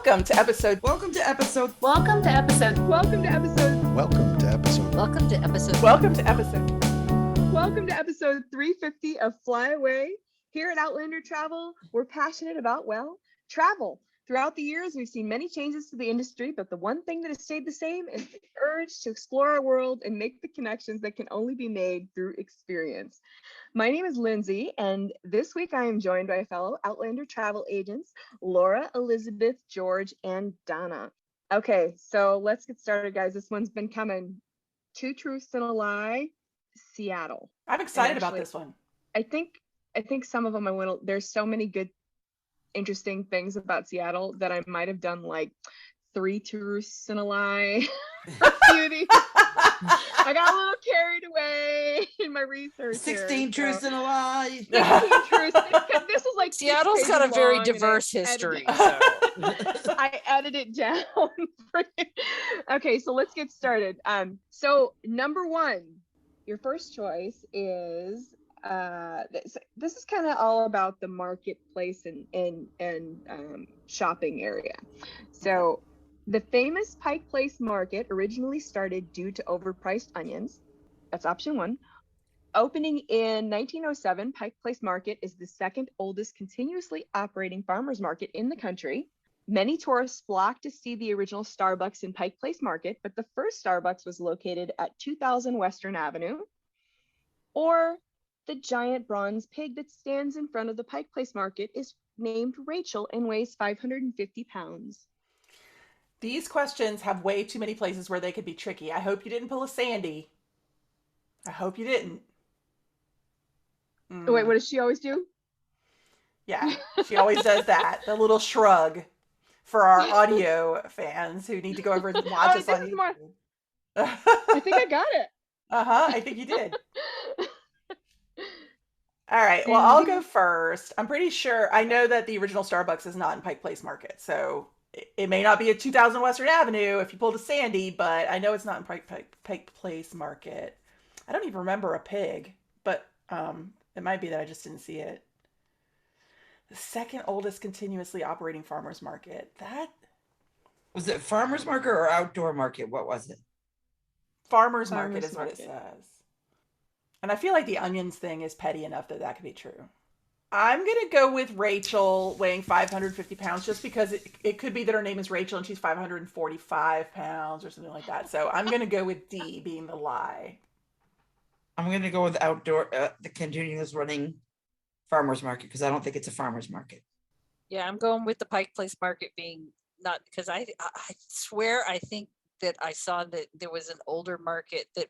Welcome to episode. Welcome to episode. Welcome to episode. Welcome to episode. Welcome to episode. Welcome to episode. Welcome to episode. Welcome to episode 350 of Fly Away. Here at Outlander Travel, we're passionate about, well, travel. Throughout the years, we've seen many changes to the industry, but the one thing that has stayed the same is the urge to explore our world and make the connections that can only be made through experience. My name is Lindsay, and this week I am joined by fellow Outlander travel agents, Laura, Elizabeth, George, and Donna. Okay, so let's get started, guys. This one's been coming. 2 truths and a lie, Seattle. I'm excited about this one. I think some of them there's so many good interesting things about Seattle that I might have done like 3 truths and a lie. Beauty. I got a little carried away in my research. 16 truths and a lie. 16 truths. This is like Seattle's got a very diverse history. So. I edited it down. Okay, so let's get started. So number 1, your first choice is this is kind of all about the marketplace and shopping area. So the famous Pike Place Market originally started due to overpriced onions. That's option 1. Opening in 1907, Pike Place Market is the second oldest continuously operating farmers market in the country. Many tourists flock to see the original Starbucks in Pike Place Market, but the first Starbucks was located at 2000 Western Avenue. Or the giant bronze pig that stands in front of the Pike Place Market is named Rachel and weighs 550 pounds. These questions have way too many places where they could be tricky. I hope you didn't pull a Sandy. I hope you didn't. Wait, what does she always do? Yeah, she always does that. The little shrug for our audio fans who need to go over and watch us on YouTube. I think I got it. I think you did. All right, well, I'll go first. I'm pretty sure, I know that the original Starbucks is not in Pike Place Market, so it may not be at 2000 Western Avenue if you pulled a Sandy, but I know it's not in Pike Place Market. I don't even remember a pig, but it might be that I just didn't see it. The second oldest continuously operating farmers market. That Was it farmers market or outdoor market? What was it? farmers market is what it says. And I feel like the onions thing is petty enough that could be true. I'm going to go with Rachel weighing 550 pounds just because it could be that her name is Rachel and she's 545 pounds or something like that. So I'm going to go with D being the lie. I'm going to go with outdoor, the continuous running farmers market because I don't think it's a farmers market. Yeah, I'm going with the Pike Place Market being not, because I swear I think that I saw that there was an older market that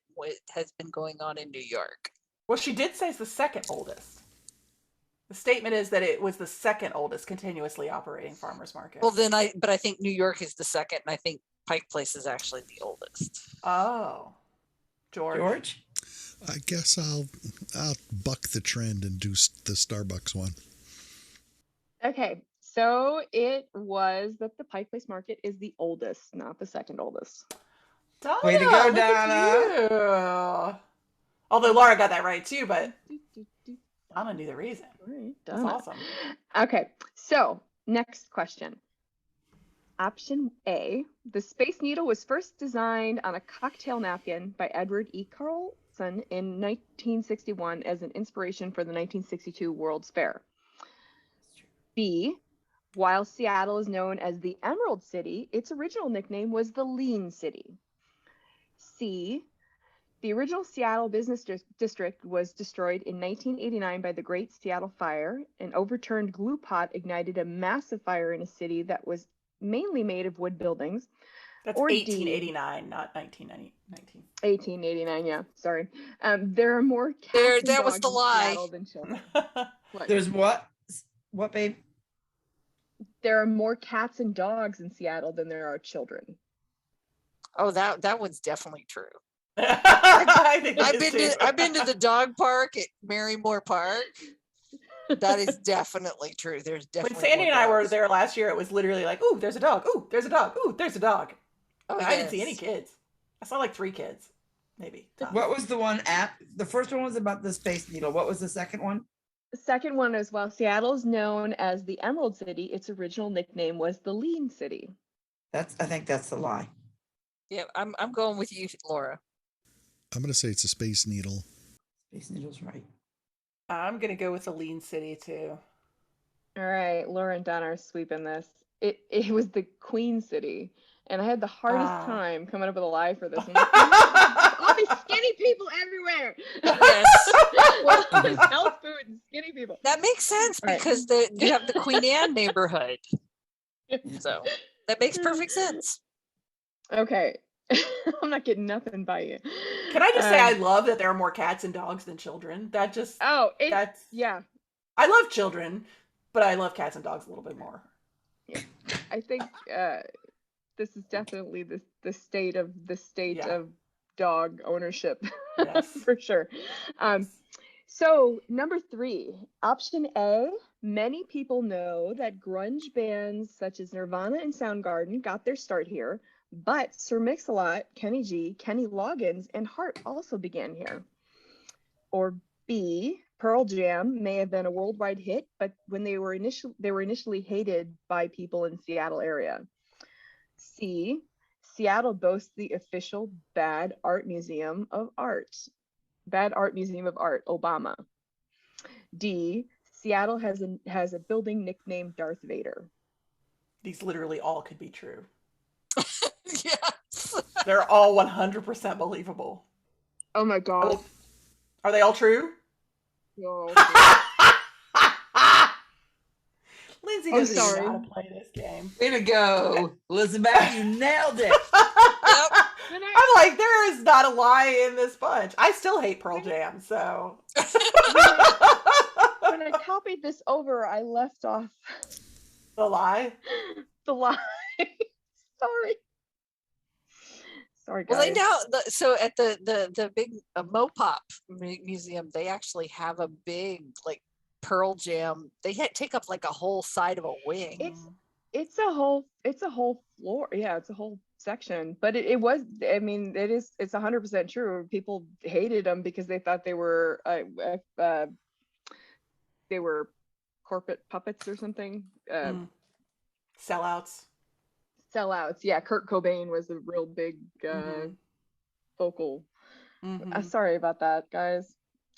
has been going on in New York. Well, she did say it's the second oldest. The statement is that it was the second oldest continuously operating farmers market. Well, then I think New York is the second, and I think Pike Place is actually the oldest. Oh, George? I guess I'll buck the trend and do the Starbucks one. Okay, so it was that the Pike Place Market is the oldest, not the second oldest. Donna, Way to go, look Donna. at you. Although Laura got that right too, but Donna knew the reason. Right, That's awesome. Okay, so next question. Option A, the Space Needle was first designed on a cocktail napkin by Edward E. Carlson in 1961 as an inspiration for the 1962 World's Fair. B, while Seattle is known as the Emerald City, its original nickname was the Lean City. C, the original Seattle Business District was destroyed in 1989 by the Great Seattle Fire. An overturned glue pot ignited a massive fire in a city that was mainly made of wood buildings. That's Or 1889, not 1990. 1889, yeah, sorry. There are more cats There, and that was dogs the in lie. Seattle than children. What? There's what? What, babe? There are more cats and dogs in Seattle than there are children. Oh, that one's definitely true. I think it is too. I've been to the dog park at Marymore Park. That is definitely true. There's definitely When Sandy more and I were dogs. there last year, it was literally like, ooh, there's a dog. Ooh, there's a dog. Ooh, there's a dog. Oh, I didn't see yes. any kids. I saw like 3 kids, maybe. What was the one at? The first one was about the Space Needle. What was the second one? Second one is, while Seattle is known as the Emerald City, its original nickname was the Lean City. I think that's the lie. Yeah, I'm going with you, Laura. I'm going to say it's a Space Needle. Space Needle's right. I'm gonna go with the Lean City too. All right, Laura and Don are sweeping this. It was the Queen City, and I had the hardest Ah. time coming up with a lie for this one. All these skinny people everywhere. Yes. Well, there's health food and skinny people. That makes sense All right. because you have the Queen Anne neighborhood. So that makes perfect sense. Okay. I'm not getting nothing by you. Can I just say I love that there are more cats and dogs than children? That just that's yeah. I love children, but I love cats and dogs a little bit more. Yeah. I think this is definitely the state of dog ownership. Yes. For sure. So number 3, option A, many people know that grunge bands such as Nirvana and Soundgarden got their start here, but Sir Mix-a-Lot, Kenny G, Kenny Loggins, and Heart also began here. Or B, Pearl Jam may have been a worldwide hit, but when they were initially hated by people in Seattle area. C, Seattle boasts the official Bad Art Museum of Art. Bad Art Museum of Art, Obama. D, Seattle has a building nicknamed Darth Vader. These literally all could be true. Yes. They're all 100% believable. Oh my God. Are they all true? Oh, Lindsay I'm doesn't even sorry. know how to play this game. Way to go, Elizabeth! You nailed it. I'm like, there is not a lie in this bunch. I still hate Pearl Jam, so. When I copied this over, I left off The lie? the lie. Sorry, guys. Well, they now so at the big Mopop museum, they actually have a big like Pearl Jam. They take up like a whole side of a wing. It's a whole floor. Yeah, it's a whole section. But it was, I mean, it's 100% true. People hated them because they thought they were corporate puppets or something. Sellouts. Yeah, Kurt Cobain was a real big vocal. Sorry about that, guys.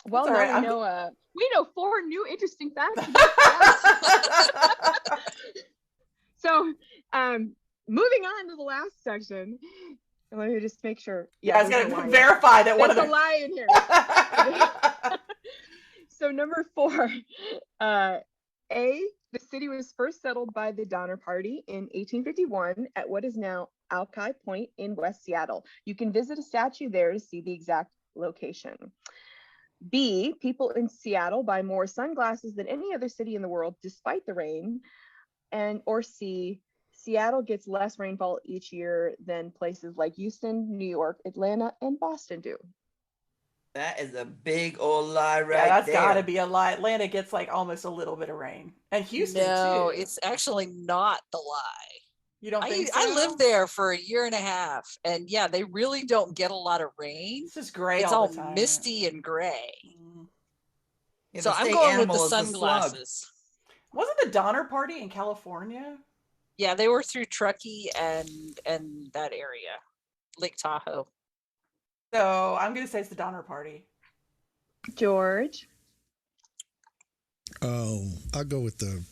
Well, now right. we know 4 new interesting facts. So, moving on to the last section. Let me just make sure. Yeah, I was going to verify that one of them. There's a lie in here. So number 4, the city was first settled by the Donner Party in 1851 at what is now Alki Point in West Seattle. You can visit a statue there to see the exact location. B, people in Seattle buy more sunglasses than any other city in the world despite the rain. Or C, Seattle gets less rainfall each year than places like Houston, New York, Atlanta, and Boston do. That is a big old lie right there. Yeah, that's got to be a lie. Atlanta gets like almost a little bit of rain. And Houston, No, too. it's actually not the lie. You don't think so? I lived there for a year and a half, and yeah, they really don't get a lot of rain. It's just gray. It's all all the time. misty and gray. Yeah, So I'm going with the sunglasses. Wasn't the Donner Party in California? Yeah, they were through Truckee and that area, Lake Tahoe. So I'm going to say it's the Donner Party. George? Oh, I'll go with the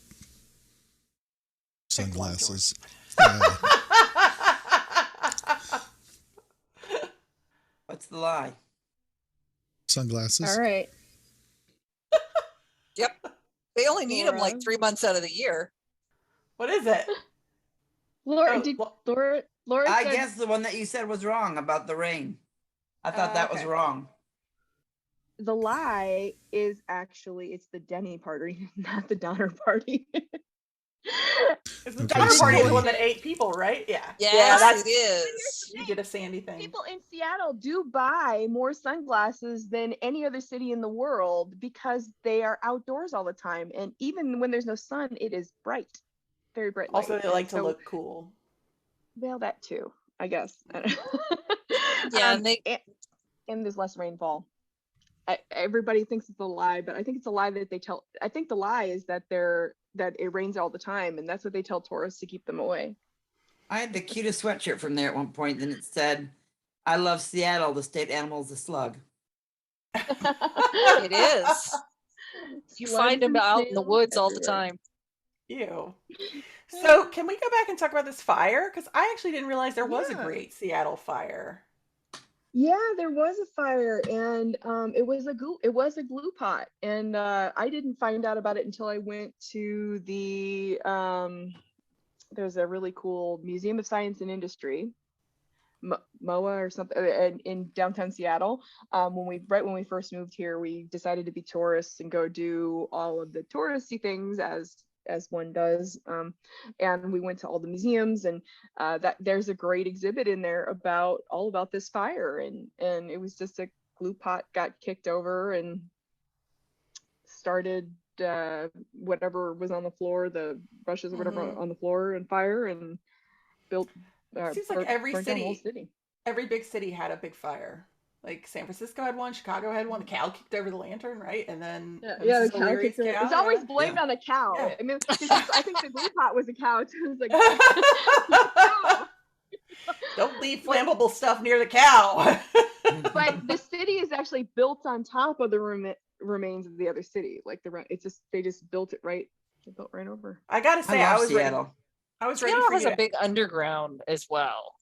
sunglasses. What's the lie? Sunglasses. All right. Yep. They only need them like 3 months out of the year. What is it? Laura, Laura I said, guess the one that you said was wrong about the rain. I thought that was wrong. The lie is actually, it's the Denny Party, not the Donner Party. It's the Donner Party is the one that ate people, right? Yeah. Yes, it is. You did a Sandy thing. People in Seattle do buy more sunglasses than any other city in the world because they are outdoors all the time. And even when there's no sun, it is bright, very bright. Also, light. they like to look cool. Well, that too, I guess. Yeah, and there's less rainfall. everybody thinks it's a lie, but I think it's a lie that they tell. I think the lie is that it rains all the time, and that's what they tell tourists to keep them away. I had the cutest sweatshirt from there at one point, and it said, "I love Seattle. The state animal is a slug." It is. You find Slugs them and out in the snails woods all the everywhere. time. Ew. So can we go back and talk about this fire? Because I actually didn't realize there was a Yeah. great Seattle fire. Yeah, there was a fire, and it was a glue pot, and I didn't find out about it until I went to the there's a really cool Museum of Science and Industry, MOA or something, in downtown Seattle. When we first moved here, we decided to be tourists and go do all of the touristy things as one does, and we went to all the museums, and that there's a great exhibit in there about this fire, and it was just a glue pot got kicked over and started whatever was on the floor, the brushes or whatever on the floor, and fire, and built Seems like every burnt down the whole city, city. every big city had a big fire. Like San Francisco had one, Chicago had one. The cow kicked over the lantern, right? And then Yeah, Mrs. the cow O'Leary's kicked over. cow, It's always yeah. blamed on the cow. Yeah. I mean, I think the glue pot was a cow too. It's like, cow. Don't leave flammable stuff near the cow. But the city is actually built on top of the remains of the other city. Like they just built it right. They built right over. I gotta say, I I love was ready. Seattle. I was ready Seattle for has you. a big underground as well.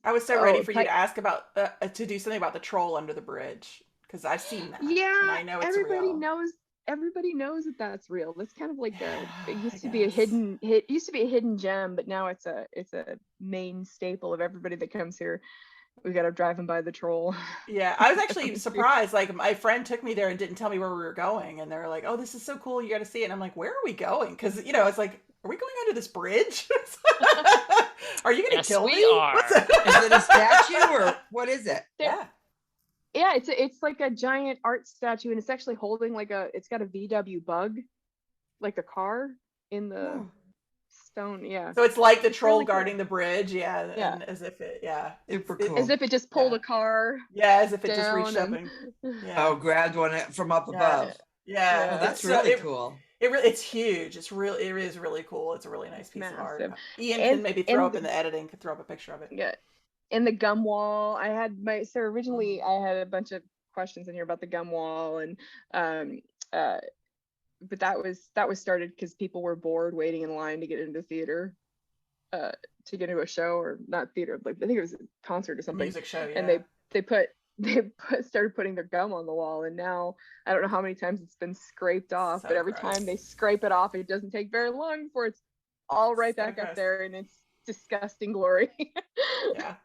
I was so ready for you Pike- to ask about to do something about the troll under the bridge because I've seen that. Yeah, and I know it's everybody real. knows. Everybody knows that that's real. That's kind of like Yeah, it used I to be a guess. used to be a hidden gem, but now it's a main staple of everybody that comes here. We got to drive them by the troll. Yeah, I was actually surprised. Like my friend took me there and didn't tell me where we were going, and they were like, "Oh, this is so cool! You got to see it." And I'm like, "Where are we going?" Because it's like, "Are we going under this bridge? Are you going to Yes, kill we me?" are. What's it? Is it a statue or what is it? Yeah. Yeah, it's like a giant art statue, and it's actually holding it's got a VW Bug, like a car in the stone. Yeah, So it's like the troll really cool. guarding the bridge, yeah, Yeah. and as if it, yeah, Super it- cool. as if it just pulled Yeah. a car yeah, as if it just reached up down and yeah, Oh, grabbed one from up Yeah. above. yeah. Oh, that's It's so- really cool. It's huge. It is really cool. It's a really nice piece of art. Massive. Ian And- can maybe throw and up in the editing. Could throw up a picture of it. Yeah, and the gum wall. I had originally I had a bunch of questions in here about the gum wall, and but that was started because people were bored waiting in line to get into theater, to get into a show, or not theater, like I think it was a concert or something. Music show, yeah. And started putting their gum on the wall, and now I don't know how many times it's been scraped off, So but every gross. time they scrape it off, it doesn't take very long before it's all right So back gross. up there, and it's disgusting glory. Yeah.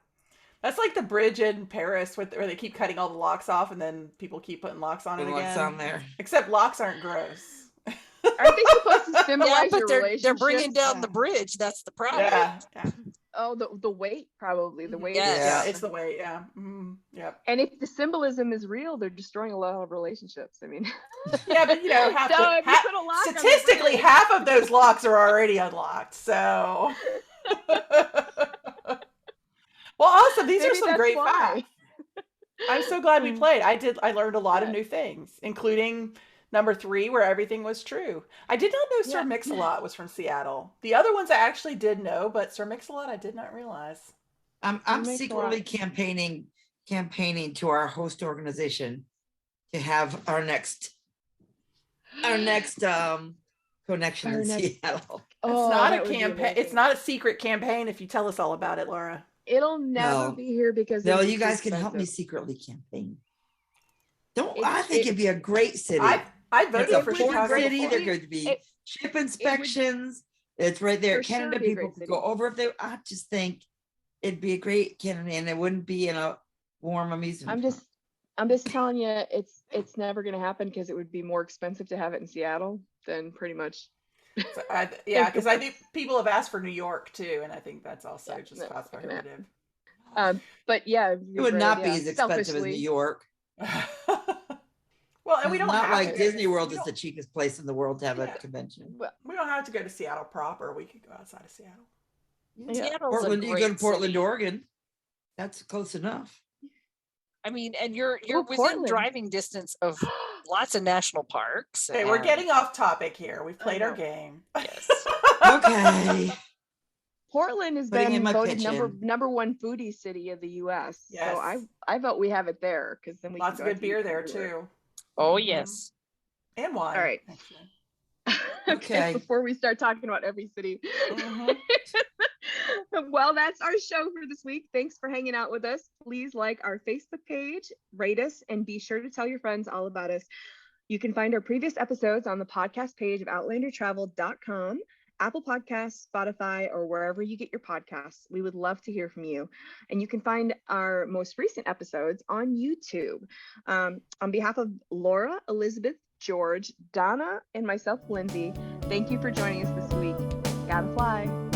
That's like the bridge in Paris where they keep cutting all the locks off and then people keep putting locks on it Putting again. locks on there. Except locks aren't gross. Aren't they supposed to symbolize Yeah, but your they're relationship? bringing down Yeah. the bridge. That's the problem. Yeah. Yeah. Oh, the weight, probably the weight. Yes. Yeah, Yeah. it's the way, yeah. Yep. And if the symbolism is real, they're destroying a lot of relationships. I mean, Yeah, but half so if you put a lock on the statistically bridge- half of those locks are already unlocked. So well, awesome. These are maybe some that's great why. facts. I'm so glad we played. I learned a lot of new things, including number 3, where everything was true. I did not know Sir Yeah. Mix-a-Lot was from Seattle. The other ones I actually did know, but Sir Mix-a-Lot I did not realize. I'm makes a secretly lot. campaigning to our host organization to have our next connection Our in next- Seattle. It's Oh, not that a would be campaign. It's amazing. not a secret campaign if you tell us all about it, Laura. It'll never No. be here because No, it'll be you too guys can help me expensive. secretly campaign. Don't It- I think it- it'd be a great city. I voted It's for a port Chicago city. before. There could be It- ship inspections. It's right there. For sure Canada be a people great could city. go over if they. I just think it'd be a great Canada, and it wouldn't be in a warm amusement. I'm just telling you, it's never going to happen because it would be more expensive to have it in Seattle than pretty much. So yeah, because I think people have asked for New York too, and I think that's also Yeah, just that's cost not gonna prohibitive. But yeah, It would not be as expensive as New York. Well, and we It's don't not have like to. Disney World we is don't- the cheapest place in the world to have Yeah. a convention. We don't have to go to Seattle proper. We could go outside of Seattle. Yeah. Seattle's Portland, a you go great to Portland, city. Oregon. That's close enough. I mean, and you're Ooh, within Portland. driving distance of lots of national parks. Okay, we're and- getting off topic here. We've played our know. game. Yes. Okay. Portland has Putting in been my voted pitch in. number one foodie city of the U.S. Yes. So I vote we have it there because then we Lots can of go good out to beer eat there everywhere. too. Oh Mhm. yes. And wine. All right. Actually. Okay, Okay. before we start talking about every city. Mhm. Well, that's our show for this week. Thanks for hanging out with us. Please like our Facebook page, rate us, and be sure to tell your friends all about us. You can find our previous episodes on the podcast page of outlandertravel.com, Apple Podcasts, Spotify, or wherever you get your podcasts. We would love to hear from you. And you can find our most recent episodes on YouTube. On behalf of Laura, Elizabeth, George, Donna, and myself, Lindsay, thank you for joining us this week. Gotta fly.